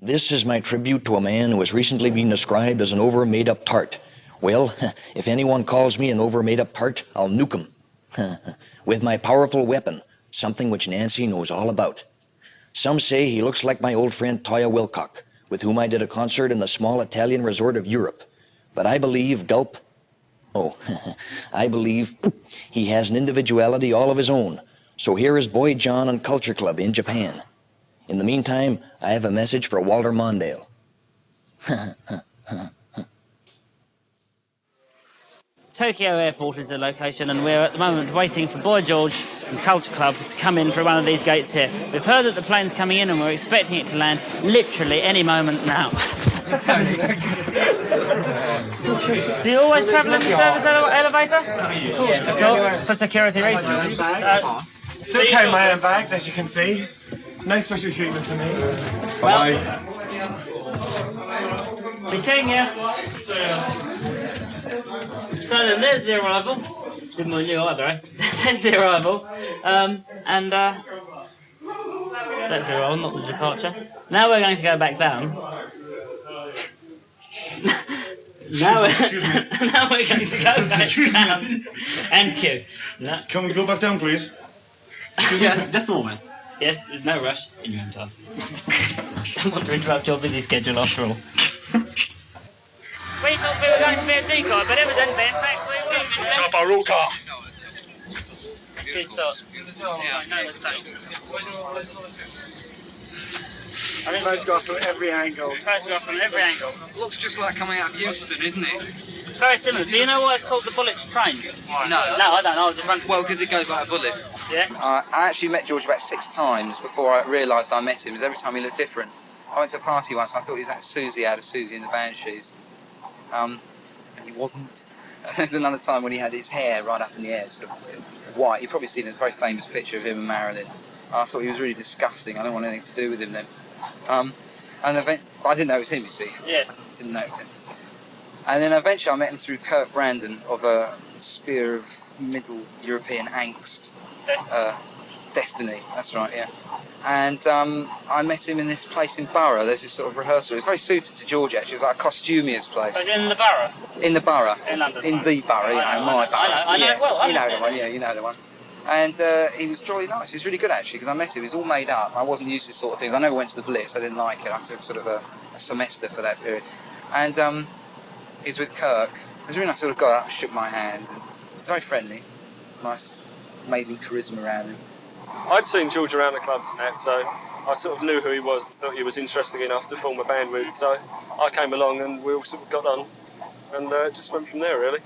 This is my tribute to a man who has recently been described as an over-made-up tart. Well, if anyone calls me an over-made-up tart, I'll nuke him. With my powerful weapon, something which Nancy knows all about. Some say he looks like my old friend Toya Wilcock, with whom I did a concert in the small Italian resort of Europe. But I believe, gulp, I believe he has an individuality all of his own. So here is Boy John and Culture Club in Japan. In the meantime, I have a message for Walter Mondale. Tokyo Airport is the location, and we're at the moment waiting for Boy George and Culture Club to come in through one of these gates here. We've heard that the plane's coming in and we're expecting it to land literally any moment now. Do you always travel in the service elevator? Yes, of course, for security reasons. Still carry my own bags, as you can see. No special treatment for me. Well, we're seeing you. So then there's the arrival. Didn't mind you either, eh? There's the arrival. That's the arrival, not the departure. Now we're going to go back down. now we're going to go back down. And queue. No. Can we go back down, please? Yes, just a moment. Yes, there's no rush in your own time. Don't want to interrupt your busy schedule after all. We thought we were going to be a decoy, but evidently, in fact, we were. Top our roll car. No mistake. I think photograph from every angle. Photograph from every angle. Looks just like coming out of Houston, isn't it? Very similar. Do you know why it's called the Bullet Train? No. No, I don't know. I was just wondering. Well, because it goes like a bullet. Yeah. I actually met George about 6 times before I realised I met him, because every time he looked different. I went to a party once and I thought he was like Susie out of Susie and the Banshees. And he wasn't. There's another time when he had his hair right up in the air, sort of white. You've probably seen it. It's a very famous picture of him and Marilyn. I thought he was really disgusting. I didn't want anything to do with him then. I didn't know it was him, you see. Yes. Didn't know it was him. And then eventually I met him through Kirk Brandon of a spear of Middle European angst. Destiny, that's right, yeah. And I met him in this place in Borough. There's this sort of rehearsal. It was very suited to George, actually. It was like a costumier's place. But in the borough? In the Borough. In London. In the Borough, my Borough. I know it well. You know the one, yeah, you know the one. And he was really nice. He was really good, actually, because I met him. He was all made up. I wasn't used to this sort of things. I never went to the Blitz. I didn't like it. I took sort of a semester for that period. And he was with Kirk. It was really nice. I sort of got up, shook my hand. And he was very friendly. Nice, amazing charisma around him. I'd seen George around the clubs and that, so I sort of knew who he was and thought he was interesting enough to form a band with. So I came along and we all sort of got on and just went from there, really.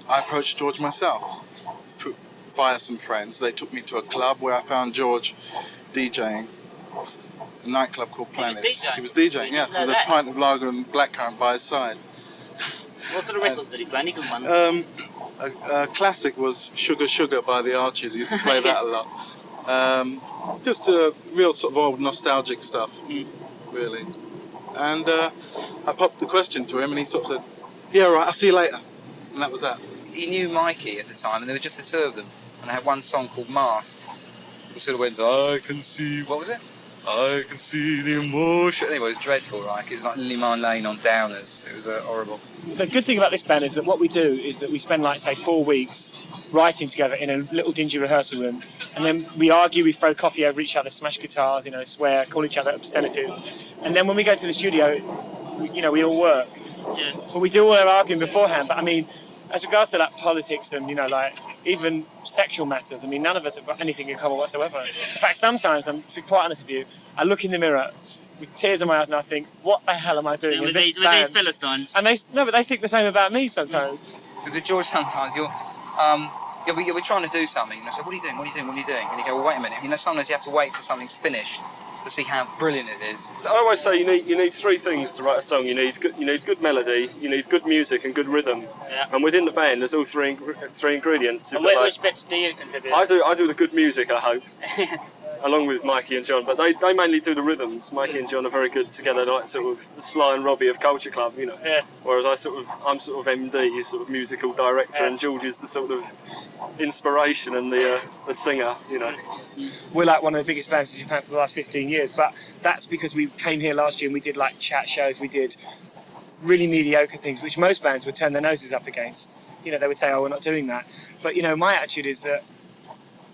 I approached George myself via some friends. They took me to a club where I found George DJing, a nightclub called Planets. He was DJing, yes, with a pint of lager and blackcurrant by his side. What sort of records did he play? Any good ones? A classic was Sugar Sugar by the Archies. He used to play that a lot. Just real sort of old nostalgic stuff, really. And I popped the question to him and he sort of said, yeah, all right, I'll see you later. And that was that. He knew Mikey at the time and there were just the 2 of them. And they had one song called Mask, which sort of went, I can see, what was it? I can see the emotion. Anyway, it was dreadful, right? It was like Lily Marn Lane on Downers. It was horrible. The good thing about this band is that what we do is that we spend, like, say, 4 weeks writing together in a little dingy rehearsal room, and then we argue, we throw coffee over each other, smash guitars, swear, call each other obscenities, and then when we go to the studio, we all work. Yes. But we do all our arguing beforehand. But I mean, as regards to like politics and even sexual matters, I mean, none of us have got anything in common whatsoever. In fact, sometimes, I'm to be quite honest with you, I look in the mirror with tears in my eyes and I think, what the hell am I doing in this band? With these Philistines. And they think the same about me sometimes. Because with George, sometimes you'll be trying to do something, and I say, what are you doing? What are you doing? What are you doing? And you go, well, wait a minute. Sometimes you have to wait till something's finished to see how brilliant it is. I always say you need 3 things to write a song. You need good melody, you need good music and good rhythm. Yeah. And within the band, there's all three ingredients. And which bits do you contribute? I do the good music, I hope. Yes. along with Mikey and John, but they mainly do the rhythms. Mikey and John are very good together, like sort of Sly and Robbie of Culture Club, you know. Yes. Whereas I'm sort of MD, sort of musical director, Yeah. and George is the sort of inspiration and the singer, you know. We're like one of the biggest bands in Japan for the last 15 years, but that's because we came here last year and we did like chat shows, we did really mediocre things, which most bands would turn their noses up against. You know, they would say, oh, we're not doing that. But, you know, my attitude is that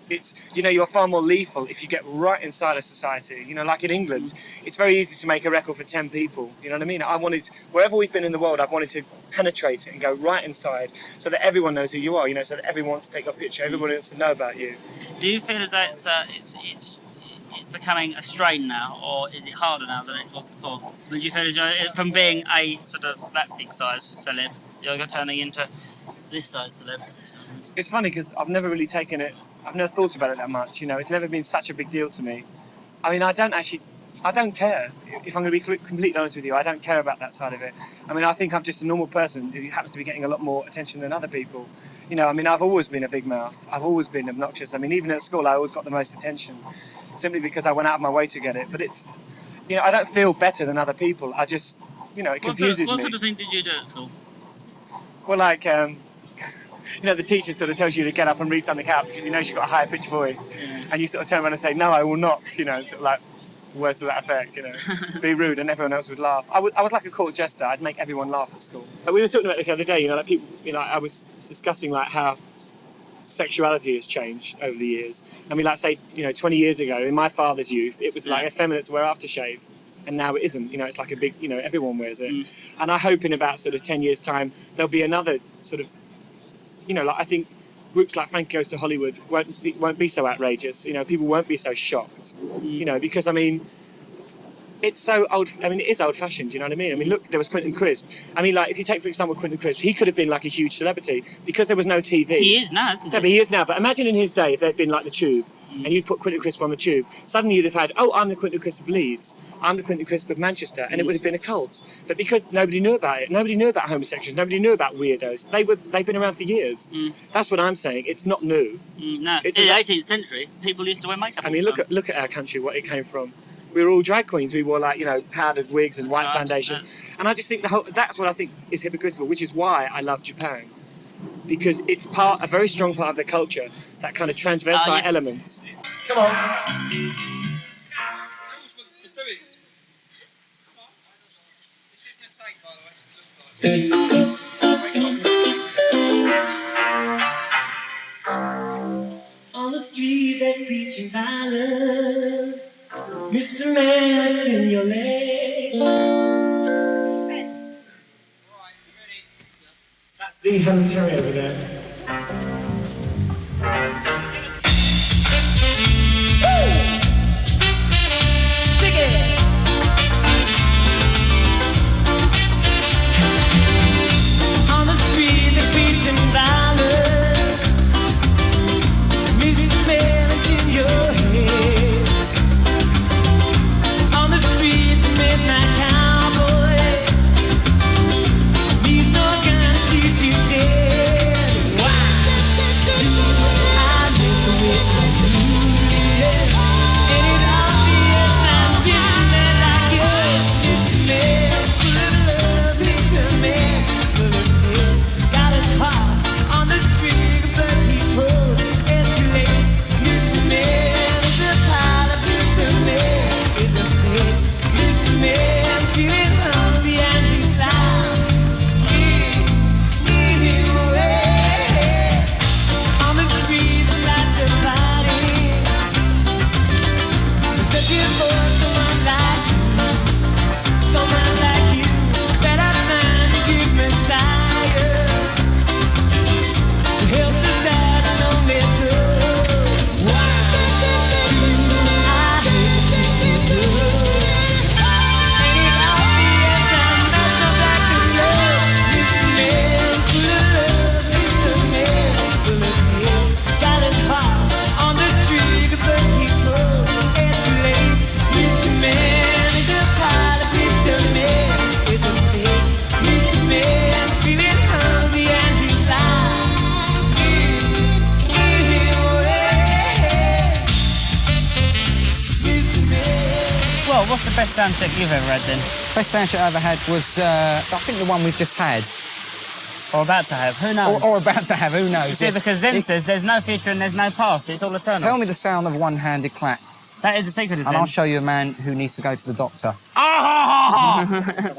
it's, you know, you're far more lethal if you get right inside a society. You know, like in England, it's very easy to make a record for 10 people. You know what I mean? I wanted, wherever we've been in the world, I've wanted to penetrate it and go right inside so that everyone knows who you are, you know, so that everyone wants to take a picture, everyone wants to know about you. Do you feel as though it's becoming a strain now, or is it harder now than it was before? Do you feel as though from being a sort of that big size celeb, you're turning into this size celeb? It's funny because I've never really taken it, I've never thought about it that much, you know, it's never been such a big deal to me. I mean, I don't care. If I'm going to be completely honest with you, I don't care about that side of it. I mean, I think I'm just a normal person who happens to be getting a lot more attention than other people. You know, I mean, I've always been a big mouth. I've always been obnoxious. I mean, even at school, I always got the most attention simply because I went out of my way to get it. But it's, you know, I don't feel better than other people. I just, you know, it confuses me. What sort of thing did you do at school? Well, like, you know, the teacher sort of tells you to get up and read something out because you know she's got a higher pitched voice. And you sort of turn around and say, no, I will not, you know, sort of like, words to that effect, you know, be rude, and everyone else would laugh. I was like a court jester. I'd make everyone laugh at school. But we were talking about this the other day, you know, like people, you know, I was discussing like how sexuality has changed over the years. I mean, like say, you know, 20 years ago, in my father's youth, it was like effeminate to wear aftershave. And now it isn't, you know, it's like a big, you know, everyone wears it. And I hope in about sort of 10 years' time, there'll be another sort of, you know, like I think groups like Frankie Goes to Hollywood won't be so outrageous. You know, people won't be so shocked. You know, because I mean, it's so old. I mean, it is old-fashioned. You know what I mean? I mean, look, there was Quentin Crisp. I mean, like if you take for example Quentin Crisp, he could have been like a huge celebrity because there was no TV. He is now, isn't he? No, but he is now. But imagine in his day if there'd been like the Tube. And you'd put Quentin Crisp on the Tube, suddenly you'd have had, oh, I'm the Quentin Crisp of Leeds, I'm the Quentin Crisp of Manchester, and it would have been a cult. But because nobody knew about it, nobody knew about homosexuals, nobody knew about weirdos, they've been around for years. That's what I'm saying, it's not new. No, It's in the a- 18th century, people used to wear makeup. I mean, all the look at our country, what it came from. We were all drag queens, we wore like, you know, powdered wigs and white Right, foundation. And I just think that's what I think is hypocritical, which is why I love Japan. Because it's a very strong part of their culture, that kind of transvestite yes. element. Come on. On the street they're preaching violence. Mr. Man, what's in your leg? That's the Hunter over there. Shake it! On the street they're preaching violence. Mr. Man, what's in your head? On the street the midnight cowboy. He's not gonna shoot you dead. best soundcheck you've ever had then? Best soundcheck I ever had was, I think the one we've just had. Or about to have, who knows? Or about to have, who knows? You see, because Zen says there's no future and there's no past, it's all eternal. Tell me the sound of a one-handed clap, That is the secret of Zen. and I'll show you a man who needs to go to the doctor.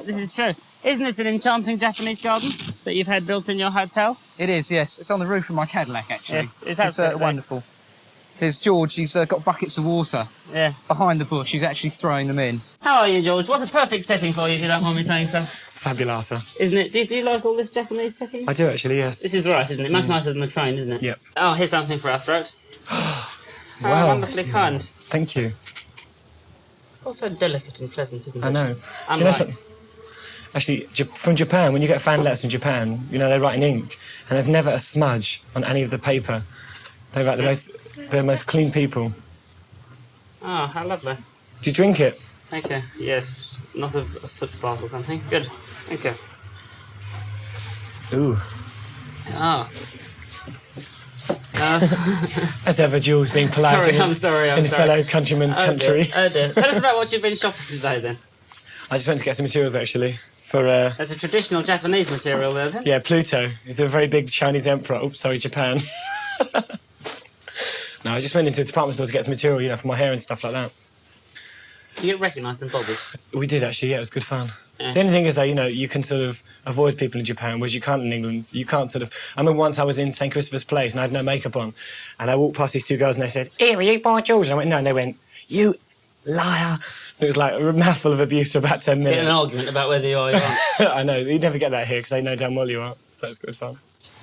This is true. Isn't this an enchanting Japanese garden that you've had built in your hotel? It is, yes. It's on the roof of my Cadillac, actually. Yes, it's absolutely wonderful. Here's George. He's got buckets of water Yeah. behind the bush. He's actually throwing them in. How are you, George? What's a perfect setting for you, if you don't mind me saying so? Fabulata. Isn't it? Do you like all this Japanese setting? I do actually, yes. This is right, isn't it? Much nicer than the train, isn't it? Yep. Oh, here's something for our throat. How Wow. wonderfully kind. Thank you. It's also delicate and pleasant, isn't it? I know. Do you know Unlike... something? Actually, from Japan, when you get fan letters from Japan, you know, they write in ink, and there's never a smudge on any of the paper. They write the most clean people. Oh, how lovely. Do you drink it? Thank you. Yes, not of a foot bath or something. Good. Thank you. Ooh. Ah. As ever, Jules being polite I'm sorry. in fellow countryman's country. Oh dear. Tell us about what you've been shopping today then. I just went to get some materials actually for There's a traditional Japanese material there then. yeah, Pluto. He's a very big Chinese emperor. Oops, sorry, Japan. No, I just went into the department store to get some material, you know, for my hair and stuff like that. You get recognised in bobbers. We did actually, yeah, it was good fun. Yeah. The only thing is though, you know, you can sort of avoid people in Japan, whereas you can't in England. You can't sort of... I remember once I was in St Christopher's Place and I had no makeup on, and I walked past these two girls and they said, "Here, are you by George?" And I went, "No," and they went, "You liar." It was like a mouthful of abuse for about 10 minutes. Get an argument about whether you are or you aren't. I know, you never get that here because they know damn well you are, so it's good fun.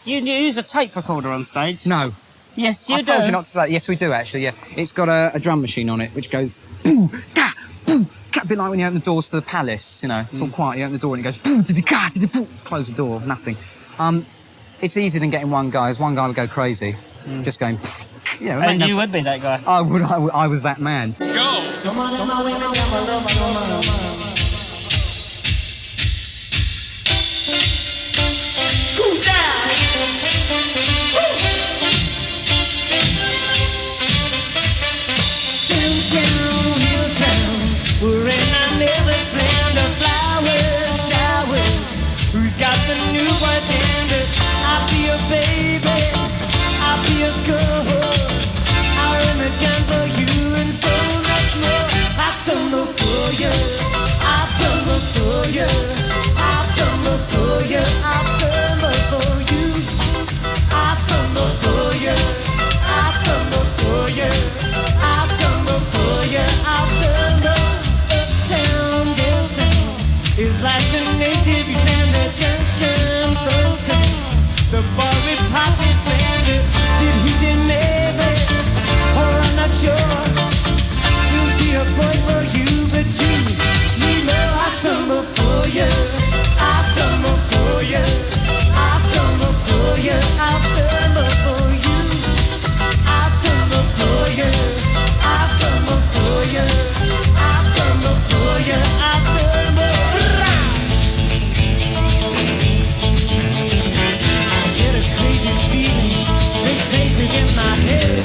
You use a tape recorder on stage? No. Yes, you I do. told you not to say. Yes, we do actually. Yeah, it's got a drum machine on it which goes boom, ka, boom, ka. A bit like when you open the doors to the palace. You know, it's all quiet. You open the door and it goes boom, ka, boom. Close the door, nothing. It's easier than getting one guy. As one guy would go crazy, just going. You know, And you would be that guy. I would. I was that man. We're in our neighbor's land of flowers, showers. Who's got the new white tender? I'll be a baby, I'll be a girl. I'll run a gun for you and so much more. I'll tumble for you, I'll tumble for you, I'll tumble for you, I'll tumble for you, I'll tumble for you, I'll tumble for you, I'll tumble for you, I'll tumble. Uptown, downtown is like the native and the junction function. The bar with pocket standard, did he did maybe, or I'm not sure. Will be a boy for you, but you need more. I tumble for you, I tumble for you, I tumble for you, I tumble for you, I tumble for you, I tumble for you, I tumble for you, I tumble. I get a crazy feeling, there's places in my head.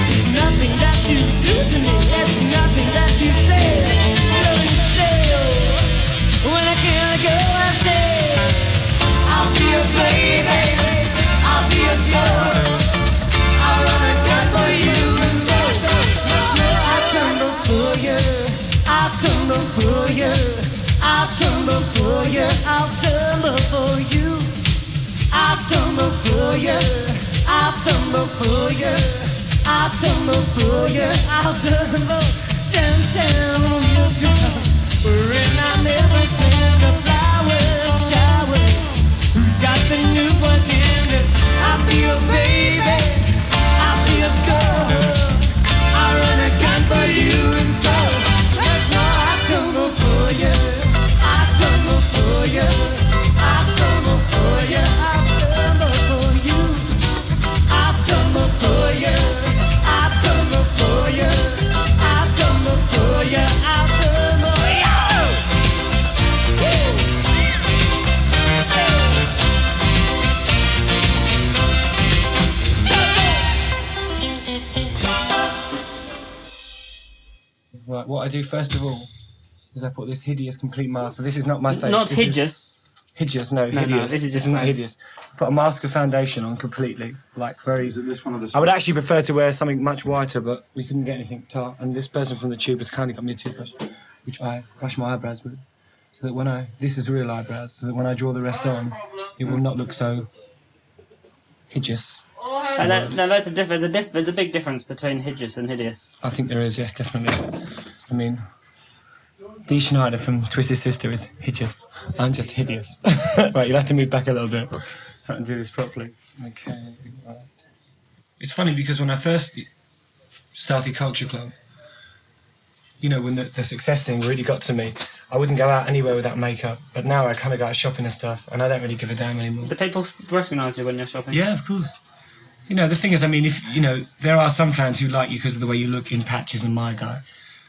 It's nothing that you do to me, it's nothing that you say. Nothing stale. When I can't go, I stay. I'll be a baby, I'll be a girl. I'll run a gun for you and so I tumble for you, I'll tumble for you, I'll tumble for you, I'll tumble for you, I'll tumble for you, I'll tumble for you, I'll tumble for you, I'll tumble downtown on your drum. We're in our neighbor's land of flowers, showers. Who's got the new ones in it? I'll be a baby, I'll be a girl. I'll run a gun for you and so that's why I tumble for you, I tumble for you, I tumble for you, I tumble for you, I tumble for you, I tumble for you, I tumble for you, I tumble for you. Right, what I do first of all is I put this hideous complete mask. So this is not my face. Not this hideous. Hideous, no, No, hideous. this is just not no. hideous. Put a mask of foundation on completely, like very. Is it this one or this I one? would actually prefer to wear something much whiter, but we couldn't get anything tart. And this person from the tube has kindly got me a toothbrush, which I brush my eyebrows with, so that when this is real eyebrows, so that when I draw the rest on, it will not look so hideous. There's a big difference between hideous and hideous. I think there is, yes, definitely. I mean, Dee Schneider from Twisted Sister is hideous. I'm just hideous. Right, you'll have to move back a little bit so I can do this properly. Okay, right. It's funny because when I first started Culture Club, you know, when the success thing really got to me, I wouldn't go out anywhere without makeup. But now I kind of go out shopping and stuff, and I don't really give a damn anymore. Do people recognise you when you're shopping? Yeah, of course. You know, the thing is, I mean, if you know, there are some fans who like you because of the way you look in patches and My Guy,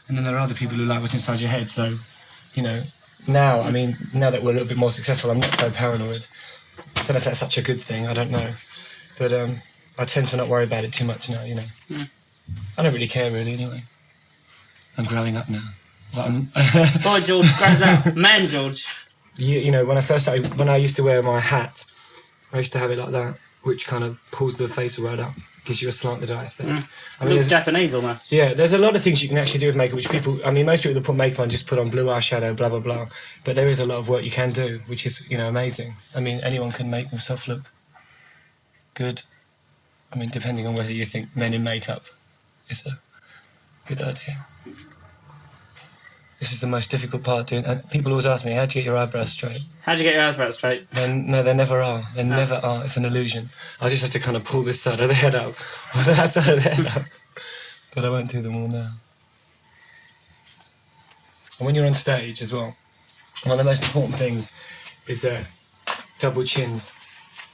and then there are other people who like what's inside your head. So, you know, now, I mean, now that we're a little bit more successful, I'm not so paranoid. I don't know if that's such a good thing. I don't know, but I tend to not worry about it too much now. You know, I don't really care really anyway. I'm growing up now. Boy George grows up. Man George. You know, when I first started, when I used to wear my hat, I used to have it like that, which kind of pulls the face right up, gives you a slanted eye effect. I mean, Looks there's- Japanese almost. Yeah, there's a lot of things you can actually do with makeup, which people, I mean, most people that put makeup on just put on blue eyeshadow, blah, blah, blah. But there is a lot of work you can do, which is, you know, amazing. I mean, anyone can make themselves look good. I mean, depending on whether you think men in makeup is a good idea. This is the most difficult part doing, and people always ask me, how do you get your eyebrows straight? How'd you get your eyebrows straight? No, they never are. They never are. It's an illusion. I just have to kind of pull this side of the head up, or that side of the head up. But I won't do them all now. And when you're on stage as well, one of the most important things is double chins.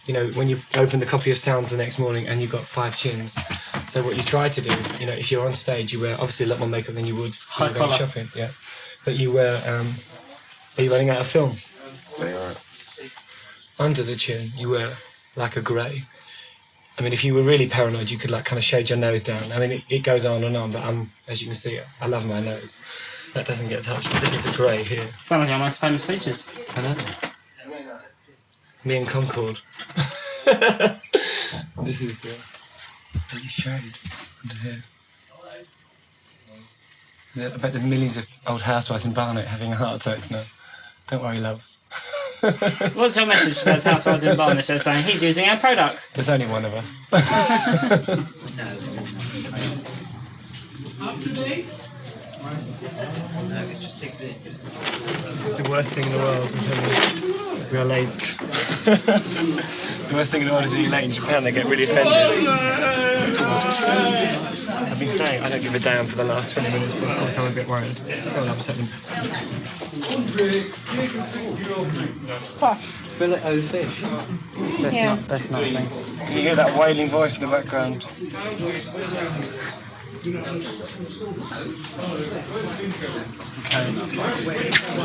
You know, when you open the copy of Sounds the next morning and you've got 5 chins. So what you try to do, you know, if you're on stage, you wear obviously a lot more makeup than you would if you were going collar. shopping. Yeah. But you wear, are you running out of film? Under the chin, you wear like a grey. I mean, if you were really paranoid, you could like kind of shade your nose down. I mean, it goes on, but as you can see, I love my nose. That doesn't get touched, but this is a grey here. Some of your most famous features. I know. Me and Concord. This is really shade under here. Yeah, I bet there's millions of old housewives in Barnet having heart attacks now. Don't worry, loves. What's your message to those housewives in Barnet who are saying he's using our products? There's only one of us. Up to date? No, it just digs in. This is the worst thing in the world, I'm telling you. We are late. The worst thing in the world is being late in Japan. They get really offended. I've been saying I don't give a damn for the last 20 minutes, but of course I'm a bit worried. I'll upset them. Fillet o fish. That's not a thing. Can you hear that wailing voice in the background? Okay.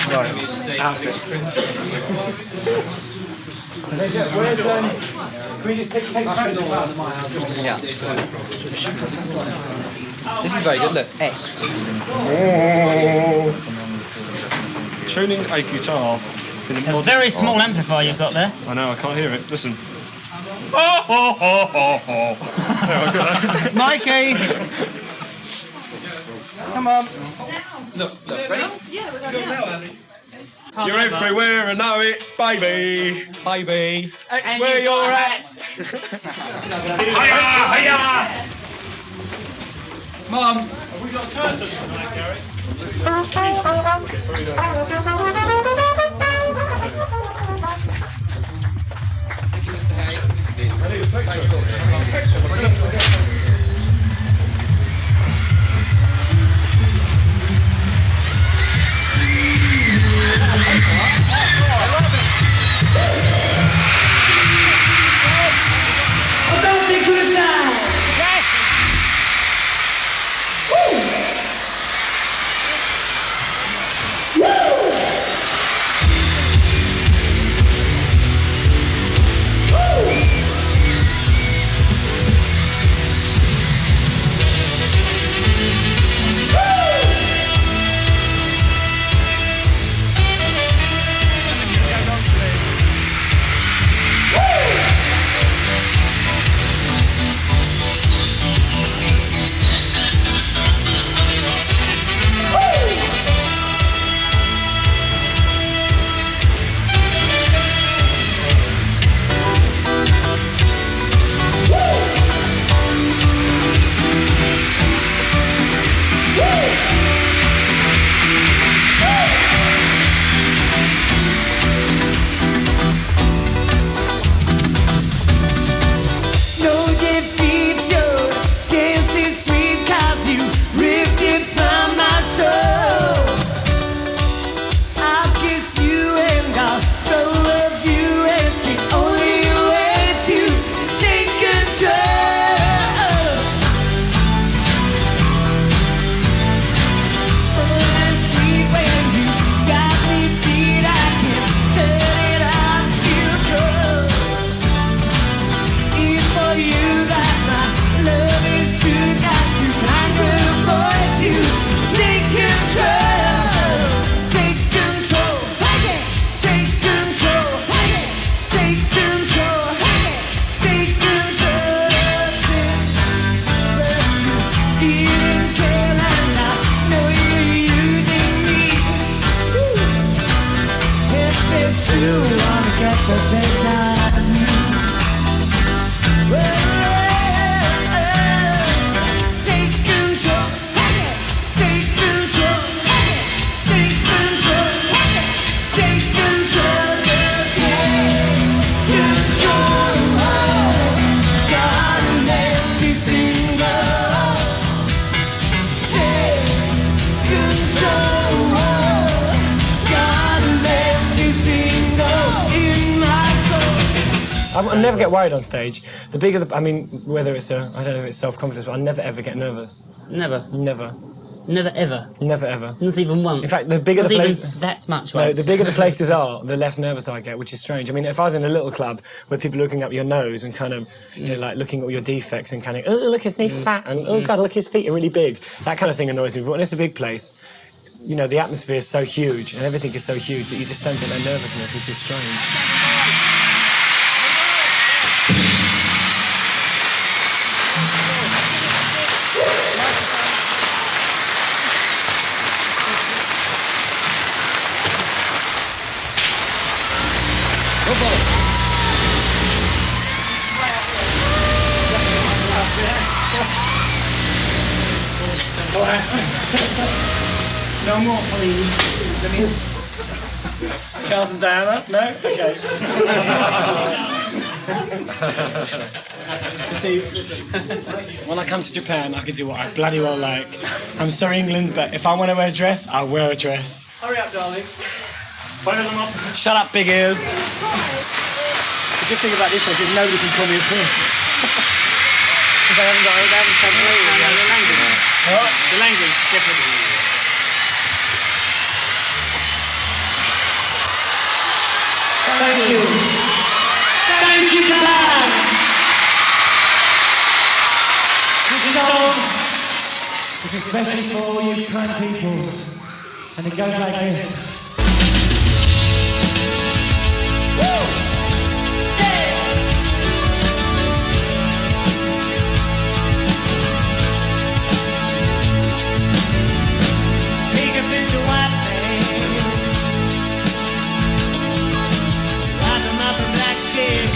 Right. Outfits. Yeah. This is very good. Look, X. Tuning a guitar. It's a very small amplifier you've got there. I know, I can't hear it. Listen. Mikey! Come on. Look, ready? You're everywhere, I know it, baby. Baby. X where you're at. Mum. Have we got curtains tonight, Gary? you wanna get the best out of me. Take control, take it. Take control, take it. Take control, take it. Take control, take control. Gotta let this thing go. Take control. Gotta let this thing go in my soul. I never get worried on stage. The bigger the, I mean, whether it's I don't know if it's self-confidence, but I never ever get nervous. Never. Never. Never ever. Never ever. Not even once. In fact, the bigger Not the place, even that much no, once. the bigger the places are, the less nervous I get, which is strange. I mean, if I was in a little club where people are looking up your nose and kind of, you know, like looking at all your defects and kind of, oh look, isn't he fat? And oh god, look, his feet are really big. That kind of thing annoys me. But when it's a big place, you know, the atmosphere is so huge and everything is so huge that you just don't get that nervousness, which is strange. No more, please. Charles and Diana? No? Okay. You see, when I come to Japan, I can do what I bloody well like. I'm sorry, England, but if I want to wear a dress, I'll wear a dress. Hurry up, darling. Fire them up. Shut up, big ears. The good thing about this place is nobody can call me a puss. Because they haven't translated No, the language. What? The language difference. Thank you. Thank you, Japan. This song is especially for all you kind people. And it goes like this. Take a picture, white man. Wrap him up in black tape.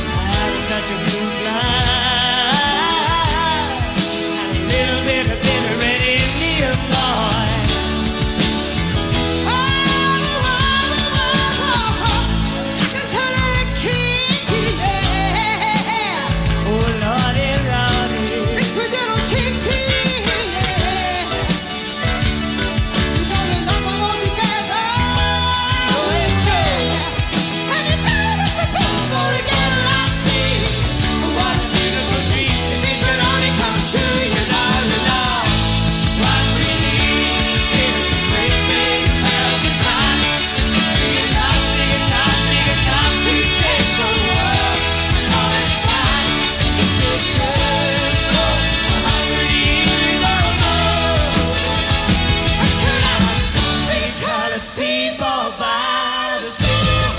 I have a touch of blue blood and a little bit of bitter red Indian boy. Oh, Lordy, Lordy. Mixed with little chicky. We're gonna love them all together. Oh, it's true. And it's time to go together and see what a beautiful dream. If it could only come true, you know. What we need is a great big American pie. Big enough to save the world. And all its time. It's good, so hungry, don't know. And tonight, we colored people by the street.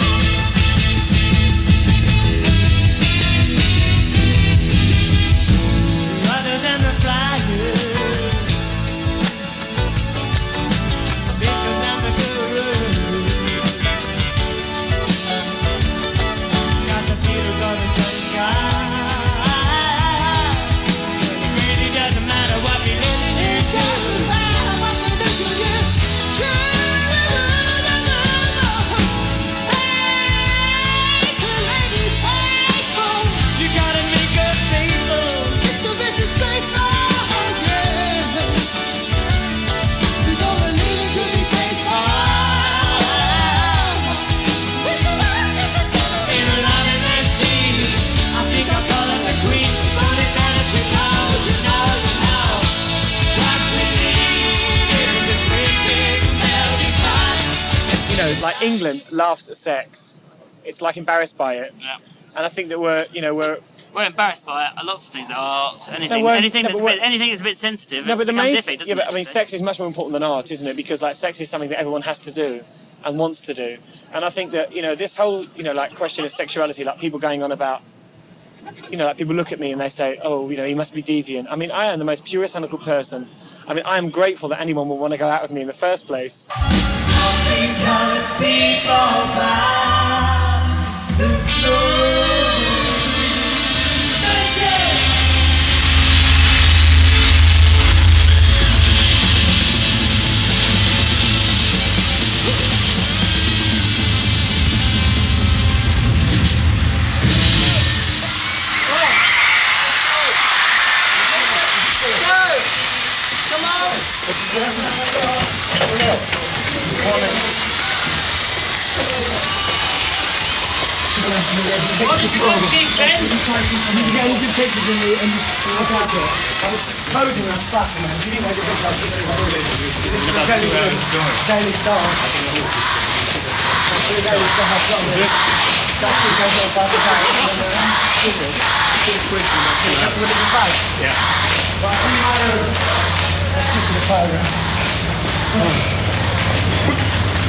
Runners and the flyers, bishops and the gurus, got the Beatles on the sunshine. It really doesn't matter what we listen to. You gotta make us faithful. It's the business baseball, yeah. You don't believe it could be faithful. In a love in the sea, I think I'll call it the queen. But it's better to know, what we need is a great big melting pot. You know, like England laughs at sex. It's like embarrassed by it. Yeah. And I think that we're embarrassed by lots of things, art, anything, we're- anything no, that's but we're- anything that's a bit sensitive. No, it but the becomes main, iffy, doesn't yeah, but it? I mean, sex is much more important than art, isn't it? Because like sex is something that everyone has to do and wants to do. And I think that, you know, this whole, you know, like question of sexuality, like people going on about, you know, like people look at me and they say, oh, you know, he must be deviant. I mean, I am the most purest, cynical person. I mean, I am grateful that anyone would want to go out with me in the first place.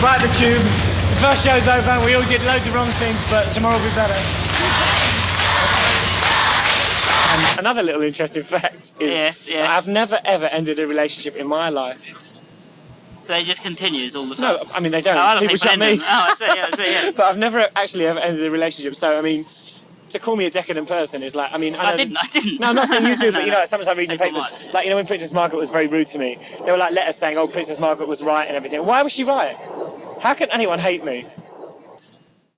Right, the tube. The first show's over and we all did loads of wrong things, but tomorrow will be better. And another little interesting fact is that I've never ever ended a relationship in my life. So it just continues all the time? No, I mean, they don't. other People shut me. end them. Oh, I see, yes. But I've never actually ever ended a relationship, so, I mean, to call me a decadent person is like, I mean... I didn't. No, I'm not saying you do, but, No, you know, like, sometimes I read in the People papers, like, you know, when Princess Margaret was very rude to me, there were, like, letters saying, oh, Princess Margaret was right and everything. Why was she right? How can anyone hate me?